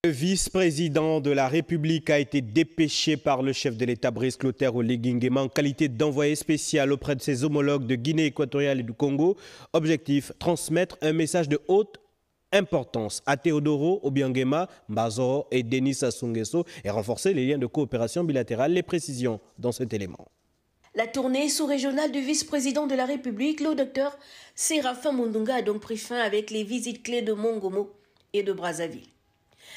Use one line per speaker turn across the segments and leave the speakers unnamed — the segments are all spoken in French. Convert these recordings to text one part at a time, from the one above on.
Le vice-président de la République a été dépêché par le chef de l'État Brice Clotaire Oligui Nguema en qualité d'envoyé spécial auprès de ses homologues de Guinée équatoriale et du Congo. Objectif, transmettre un message de haute importance à Teodoro Obiang Mbazoro et Denis Sassou Nguesso et renforcer les liens de coopération bilatérale. Les précisions dans cet élément.
La tournée sous-régionale du vice-président de la République, le docteur Séraphin Mundunga, a donc pris fin avec les visites clés de Mongomo et de Brazzaville.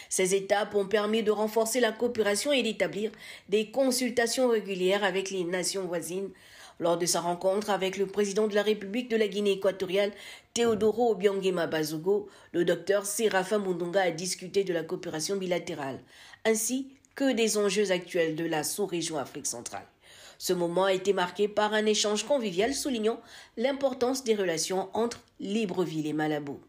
Ces étapes ont permis de renforcer la coopération et d'établir des consultations régulières avec les nations voisines. Lors de sa rencontre avec le président de la République de la Guinée équatoriale, Teodoro Obiang Bazogo, le docteur Séraphin Mundunga a discuté de la coopération bilatérale, ainsi que des enjeux actuels de la sous-région Afrique centrale. Ce moment a été marqué par un échange convivial soulignant l'importance des relations entre Libreville et Malabo.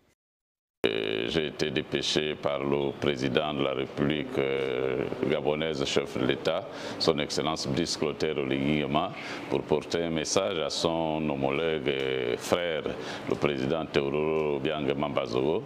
J'ai été dépêché par le président de la République gabonaise, chef de l'État, son Excellence Brice Clotaire Oligui Nguema, pour porter un message à son homologue et frère, le président Teodoro Obiang Bazogo,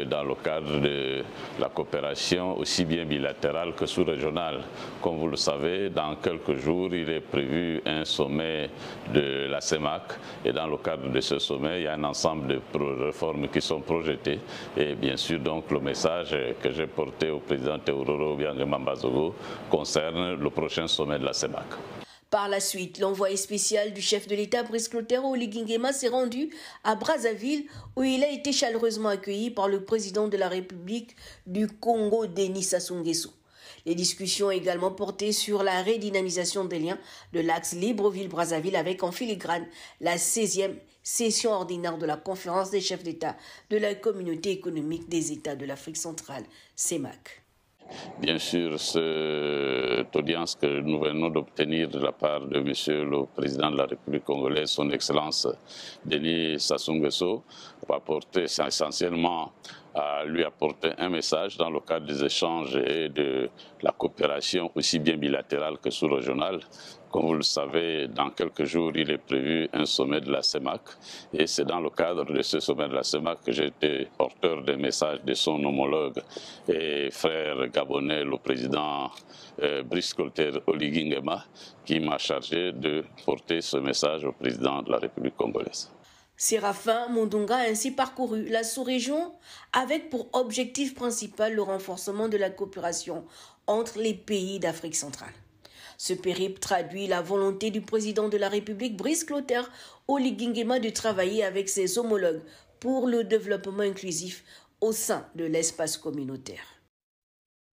dans le cadre de la coopération aussi bien bilatérale que sous-régionale. Comme vous le savez, dans quelques jours, il est prévu un sommet de la CEMAC, et dans le cadre de ce sommet, il y a un ensemble de réformes qui sont projetées. Et bien sûr, donc, le message que j'ai porté au président Teodoro Obiang Bazogo concerne le prochain sommet de la CEMAC.
Par la suite, l'envoyé spécial du chef de l'État, Brice Clotaire Oligui Nguema, s'est rendu à Brazzaville, où il a été chaleureusement accueilli par le président de la République du Congo, Denis Sassou Nguesso. Les discussions ont également porté sur la redynamisation des liens de l'axe Libreville-Brazzaville avec en filigrane la 16e session ordinaire de la conférence des chefs d'État de la communauté économique des États de l'Afrique centrale, CEMAC.
Bien sûr, cette audience que nous venons d'obtenir de la part de Monsieur le Président de la République congolaise, son Excellence Denis Sassou Nguesso, va porter essentiellement à lui apporter un message dans le cadre des échanges et de la coopération aussi bien bilatérale que sous-régionale. Comme vous le savez, dans quelques jours, il est prévu un sommet de la CEMAC et c'est dans le cadre de ce sommet de la CEMAC que j'ai été porteur des messages de son homologue et frère gabonais, le président Brice Clotaire Oligui Nguema, qui m'a chargé de porter ce message au président de la République congolaise.
Séraphin Mundunga a ainsi parcouru la sous-région avec pour objectif principal le renforcement de la coopération entre les pays d'Afrique centrale. Ce périple traduit la volonté du président de la République, Brice Clotaire Oligui Nguema, de travailler avec ses homologues pour le développement inclusif au sein de l'espace communautaire.